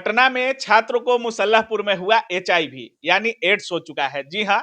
पटना में छात्र को मुसल्लहपुर में हुआ एचआईवी यानी एड्स हो चुका है। जी हाँ,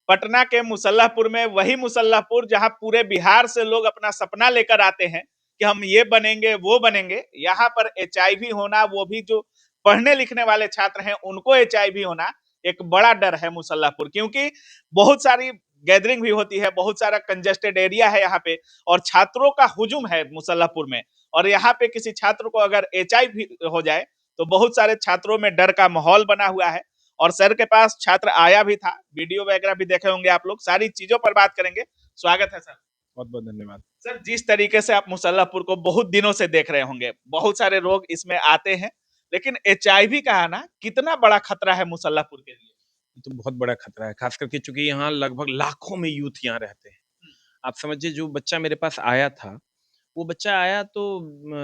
पटना के मुसल्लहपुर में, वही मुसल्लहपुर जहां पूरे बिहार से लोग अपना सपना लेकर आते हैं कि हम ये बनेंगे वो बनेंगे, यहाँ पर एचआईवी होना, वो भी जो पढ़ने लिखने वाले छात्र हैं उनको एचआईवी होना एक बड़ा डर है मुसल्लहपुर। क्योंकि बहुत सारी गैदरिंग भी होती है, बहुत सारा कंजेस्टेड एरिया है यहाँ पे, और छात्रों का हुजूम है मुसल्लहपुर में। और यहाँ पे किसी छात्र को अगर एचआईवी हो जाए तो बहुत सारे छात्रों में डर का माहौल बना हुआ है। और सर के पास छात्र आया भी था, वीडियो वगैरह भी देखे होंगे आप लोग, सारी चीजों पर बात करेंगे। स्वागत है सर। बहुत बहुत धन्यवाद सर, जिस तरीके से आप मुसल्लहपुर को बहुत दिनों से देख रहे होंगे, बहुत सारे लोग इसमें आते हैं, लेकिन एचआईवी का आना कितना बड़ा खतरा है मुसल्लहपुर के लिए? तो बहुत बड़ा खतरा है, खास करके चूंकि यहाँ लगभग लाखों में यूथ यहाँ रहते हैं। आप समझिए, जो बच्चा मेरे पास आया था, वो बच्चा आया तो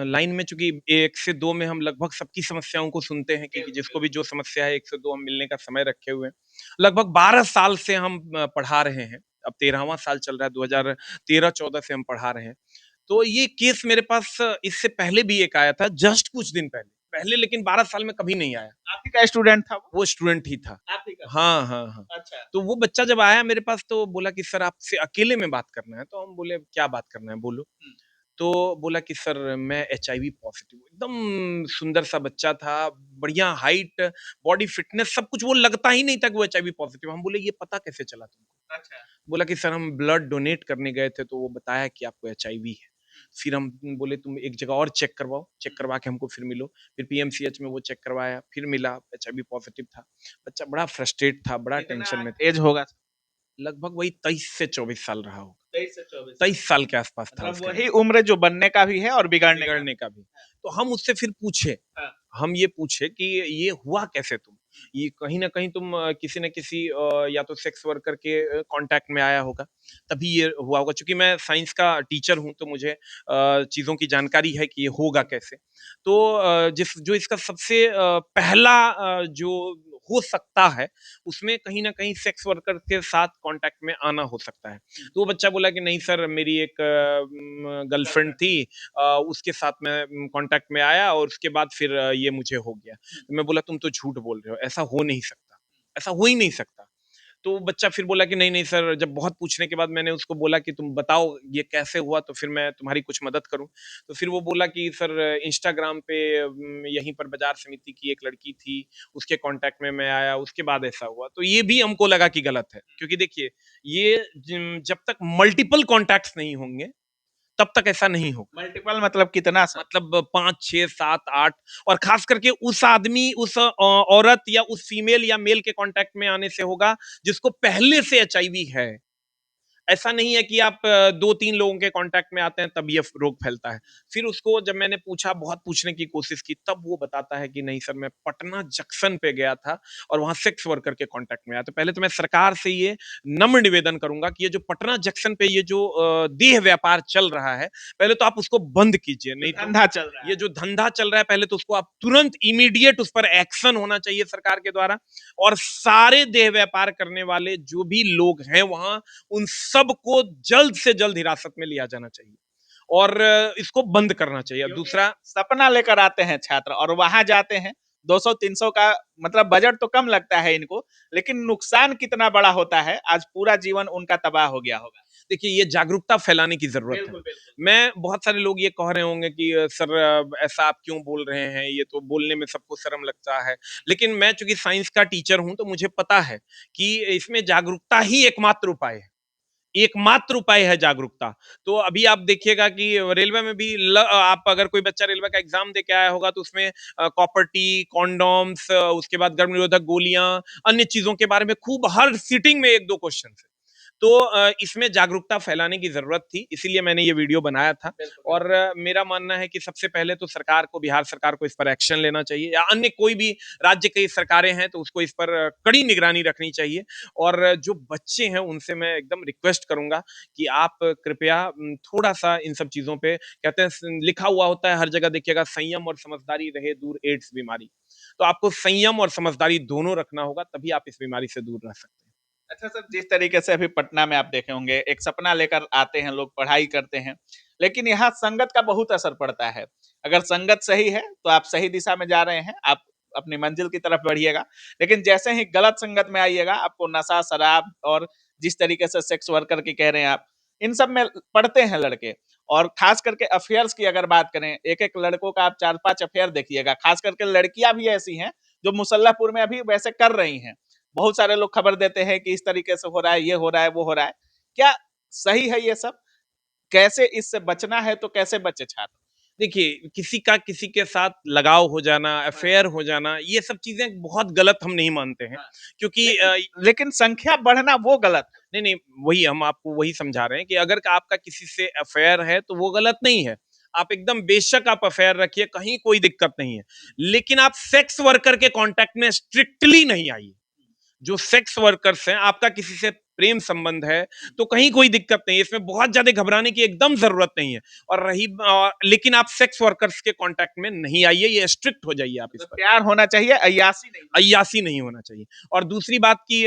लाइन में, चूंकि 1 से 2 में हम लगभग सबकी समस्याओं को सुनते हैं कि जिसको भी जो समस्या है 1 से 2 हम मिलने का समय रखे हुए हैं। लगभग 12 साल से हम पढ़ा रहे हैं। अब 13वां साल चल रहा है, 2013-14 से हम पढ़ा रहे हैं। तो ये केस मेरे पास इससे पहले भी एक आया था, जस्ट कुछ दिन पहले पहले, लेकिन 12 साल में कभी नहीं आया। आप ही का स्टूडेंट था वो? वो स्टूडेंट ही था। आप ही का? हाँ, हाँ, हाँ। अच्छा। तो वो बच्चा जब आया मेरे पास तो बोला कि सर आपसे अकेले में बात करना है। तो हम बोले क्या बात करना है, बोलो। तो बोला कि सर मैं एचआईवी पॉजिटिव हूँ। एकदम सुंदर सा बच्चा था, बढ़िया हाइट, बॉडी फिटनेस, सब कुछ। वो लगता ही नहीं था कि वो एचआईवी पॉजिटिव। हम बोले ये पता कैसे चला तुमको? अच्छा। बोला कि सर हम ब्लड डोनेट करने गए थे तो वो बताया कि आपको एचआईवी है। फिर हम बोले तुम एक जगह और चेक करवाओ, चेक करवा के हमको फिर मिलो। फिर पीएमसीएच में वो चेक करवाया, फिर मिला एचआईवी पॉजिटिव था। बच्चा बड़ा फ्रस्ट्रेट था, बड़ा टेंशन में था। एज होगा? लगभग वही 23 से 24 साल रहा होगा। 23 से 24। 23 साल के आसपास था मतलब उसका। वही उम्र जो बनने का भी है और बिगड़ने का। बिगड़ने का भी। तो हम उससे फिर पूछे, हाँ। हम ये पूछे कि ये हुआ कैसे तुम? ये कहीं न कहीं तुम किसी न किसी या तो सेक्स वर्कर के कॉन्टैक्ट में आया होगा, तभी ये हुआ होगा। चूँकि मैं साइंस का टीचर हूँ तो मुझे चीज़ों की जानकारी है कि ये होगा कैसे। तो जो इसका सबसे पहला जो हो सकता है, उसमें कहीं न कहीं सेक्स वर्कर के साथ कॉन्टैक्ट में आना हो सकता है। तो वो बच्चा बोला कि नहीं सर, मेरी एक गर्लफ्रेंड थी, उसके साथ मैं कांटेक्ट में आया और उसके बाद फिर ये मुझे हो गया। तो मैं बोला तुम तो झूठ बोल रहे हो, ऐसा हो नहीं सकता, ऐसा हो ही नहीं सकता। तो बच्चा फिर बोला कि नहीं नहीं सर। जब बहुत पूछने के बाद मैंने उसको बोला कि तुम बताओ ये कैसे हुआ, तो फिर मैं तुम्हारी कुछ मदद करूं। तो फिर वो बोला कि सर इंस्टाग्राम पे यहीं पर बाजार समिति की एक लड़की थी, उसके कांटेक्ट में मैं आया, उसके बाद ऐसा हुआ। तो ये भी हमको लगा कि गलत है, क्योंकि देखिए ये जब तक मल्टीपल कॉन्टैक्ट्स नहीं होंगे तब तक ऐसा नहीं होगा। मल्टीपल मतलब कितना सर? मतलब 5, 6, 7, 8, और खास करके उस आदमी, उस औरत या उस फीमेल या मेल के कांटेक्ट में आने से होगा जिसको पहले से एचआईवी है। ऐसा नहीं है कि आप 2-3 लोगों के कांटेक्ट में आते हैं तब ये रोग फैलता है। फिर उसको जब मैंने पूछा, बहुत पूछने की कोशिश की, तब वो बताता है कि नहीं सर मैं पटना जंक्शन पे गया था और वहां सेक्स वर्कर के कांटेक्ट में आया। तो पहले तो मैं सरकार से ये नम्र निवेदन करूंगा कि ये जो पटना जंक्शन पे ये जो देह व्यापार चल रहा है, पहले तो आप उसको बंद कीजिए। नहीं तो धंधा चल रहा है। ये जो धंधा चल रहा है, पहले तो उसको आप तुरंत इमीडिएट उस पर एक्शन होना चाहिए सरकार के द्वारा। और सारे देह व्यापार करने वाले जो भी लोग हैं वहां, उन सबको जल्द से जल्द हिरासत में लिया जाना चाहिए और इसको बंद करना चाहिए। दूसरा, सपना लेकर आते हैं छात्र और वहां जाते हैं, 200-300 का मतलब बजट तो कम लगता है इनको, लेकिन नुकसान कितना बड़ा होता है, आज पूरा जीवन उनका तबाह हो गया होगा। देखिए ये जागरूकता फैलाने की जरूरत है। बिल्कुल बिल्कुल। मैं, बहुत सारे लोग ये कह रहे होंगे कि सर ऐसा आप क्यों बोल रहे हैं, ये तो बोलने में सबको शर्म लगता है। लेकिन मैं चूंकि साइंस का टीचर हूं तो मुझे पता है कि इसमें जागरूकता ही एकमात्र उपाय है। एकमात्र उपाय है जागरूकता। तो अभी आप देखिएगा कि रेलवे में भी आप अगर कोई बच्चा रेलवे का एग्जाम दे के आया होगा तो उसमें कॉपर टी, कॉन्डोम्स, उसके बाद गर्भ निरोधक गोलियां, अन्य चीजों के बारे में खूब हर सीटिंग में 1-2 क्वेश्चन है। तो इसमें जागरूकता फैलाने की जरूरत थी, इसीलिए मैंने ये वीडियो बनाया था। और मेरा मानना है कि सबसे पहले तो सरकार को, बिहार सरकार को इस पर एक्शन लेना चाहिए, या अन्य कोई भी राज्य की सरकारें हैं तो उसको इस पर कड़ी निगरानी रखनी चाहिए। और जो बच्चे हैं उनसे मैं एकदम रिक्वेस्ट करूंगा कि आप कृपया थोड़ा सा इन सब चीजों पे, कहते हैं लिखा हुआ होता है हर जगह देखिएगा, संयम और समझदारी रहे दूर एड्स बीमारी। तो आपको संयम और समझदारी दोनों रखना होगा, तभी आप इस बीमारी से दूर रह सकते हैं। अच्छा सर, जिस तरीके से अभी पटना में आप देखे होंगे, एक सपना लेकर आते हैं लोग, पढ़ाई करते हैं, लेकिन यहाँ संगत का बहुत असर पड़ता है। अगर संगत सही है तो आप सही दिशा में जा रहे हैं, आप अपनी मंजिल की तरफ बढ़िएगा। लेकिन जैसे ही गलत संगत में आइएगा, आपको नशा, शराब और जिस तरीके से सेक्स वर्कर की कह रहे हैं आप, इन सब में पढ़ते हैं लड़के। और खास करके अफेयर्स की अगर बात करें, एक एक लड़कों का आप 4-5 अफेयर देखिएगा। खास करके लड़कियां भी ऐसी हैं जो मुसल्लापुर में अभी वैसे कर रही हैं। बहुत सारे लोग खबर देते हैं कि इस तरीके से हो रहा है, ये हो रहा है, वो हो रहा है। क्या सही है ये सब? कैसे इससे बचना है, तो कैसे बचे छात्र? देखिए, किसी का किसी के साथ लगाव हो जाना, अफेयर हो जाना, ये सब चीजें बहुत गलत हम नहीं मानते हैं, क्योंकि लेकिन संख्या बढ़ना वो गलत है। नहीं नहीं, वही हम आपको वही समझा रहे हैं कि अगर आपका किसी से अफेयर है तो वो गलत नहीं है। आप एकदम बेशक आप अफेयर रखिए, कहीं कोई दिक्कत नहीं है, लेकिन आप सेक्स वर्कर के कांटेक्ट में स्ट्रिक्टली नहीं आइए। जो सेक्स वर्कर्स हैं, आपका किसी से प्रेम संबंध है तो कहीं कोई दिक्कत नहीं है, इसमें बहुत ज्यादा घबराने की एकदम जरूरत नहीं है। और रही लेकिन आप सेक्स वर्कर्स के कांटेक्ट में नहीं आइए, ये स्ट्रिक्ट हो जाइए आप इस पर। प्यार होना चाहिए, अय्यासी नहीं। अय्यासी नहीं होना चाहिए। और दूसरी बात की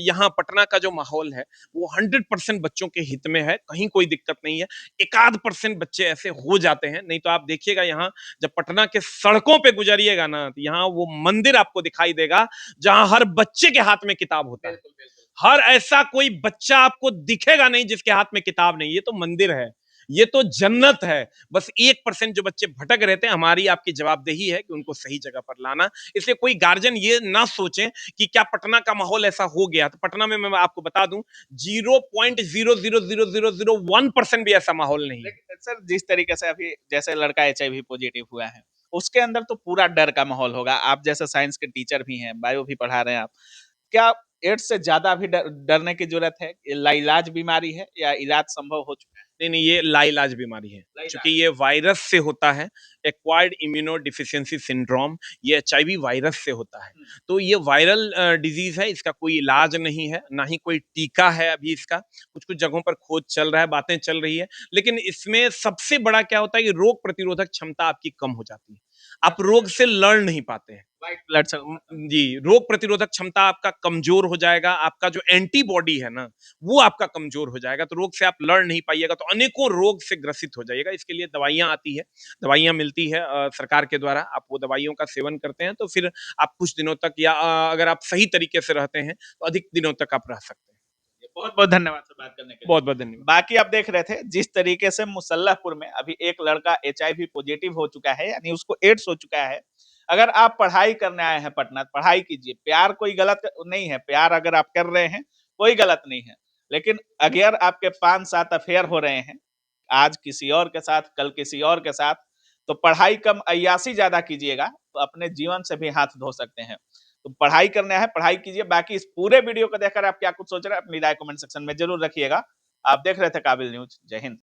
यहाँ पटना का जो माहौल है वो 100% बच्चों के हित में है, कहीं कोई दिक्कत नहीं है। 1-8% बच्चे ऐसे हो जाते हैं, नहीं तो आप देखिएगा यहाँ जब पटना के सड़कों पे गुजरिएगा ना, तो यहाँ वो मंदिर आपको दिखाई देगा जहां हर बच्चे के हाथ में किताब होता है। हर ऐसा कोई बच्चा आपको दिखेगा नहीं जिसके हाथ में किताब नहीं। ये तो मंदिर है, ये तो जन्नत है। बस 1% जो बच्चे भटक रहते हैं, हमारी आपकी जवाबदेही है कि उनको सही जगह पर लाना। इसलिए कोई गार्जियन ये ना सोचें कि क्या पटना का माहौल ऐसा हो गया। तो पटना में मैं आपको बता दूं 0.0000001% भी ऐसा माहौल नहीं है। सर, जिस तरीके से अभी जैसे लड़का HIV पॉजिटिव हुआ है, उसके अंदर तो पूरा डर का माहौल होगा। आप जैसे साइंस के टीचर भी हैं, बायो भी पढ़ा रहे हैं आप, क्या एड्स से ज्यादा भी डरने की जरूरत है? लाइलाज बीमारी है या इलाज संभव हो चुका है? नहीं नहीं, ये लाइलाज बीमारी है, क्योंकि ये वायरस से होता है। एक्वायर्ड इम्यूनो डिफिशियंसी सिंड्रोम, ये HIV वायरस से होता है। तो ये वायरल डिजीज है, इसका कोई इलाज नहीं है, ना ही कोई टीका है अभी इसका। कुछ कुछ जगहों पर खोज चल रहा है, बातें चल रही है, लेकिन इसमें सबसे बड़ा क्या होता है कि रोग प्रतिरोधक क्षमता आपकी कम हो जाती है। आप रोग से लड़ नहीं पाते हैं। व्हाइट ब्लड सेल जी, रोग प्रतिरोधक क्षमता आपका कमजोर हो जाएगा, आपका जो एंटीबॉडी है ना वो आपका कमजोर हो जाएगा, तो रोग से आप लड़ नहीं पाइएगा, तो अनेकों रोग से ग्रसित हो जाइएगा। इसके लिए दवाइयां आती है, दवाइयां मिलती है सरकार के द्वारा। आप वो दवाइयों का सेवन करते हैं तो फिर आप कुछ दिनों तक या अगर आप सही तरीके से रहते हैं तो अधिक दिनों तक आप रह सकते हैं। बहुत बहुत धन्यवाद सर बात करने के लिए। बहुत बहुत धन्यवाद। बाकी आप देख रहे थे जिस तरीके से मुसल्लापुर में अभी एक लड़का HIV पॉजिटिव हो चुका है, यानी उसको एड्स हो चुका है। अगर आप पढ़ाई करने आए हैं पटना, पढ़ाई कीजिए। प्यार कोई गलत नहीं है, प्यार अगर आप कर रहे हैं कोई गलत नहीं है। लेकिन अगर आपके 5-7 अफेयर हो रहे हैं, आज किसी और के साथ, कल किसी और के साथ, तो पढ़ाई कम, अय्यासी ज्यादा कीजिएगा तो अपने जीवन से भी हाथ धो सकते हैं। तो पढ़ाई करना है, पढ़ाई कीजिए। बाकी इस पूरे वीडियो को देखकर आप क्या कुछ सोच रहे हैं, अपनी राय कमेंट सेक्शन में जरूर रखिएगा। आप देख रहे थे काबिल न्यूज। जय हिंद।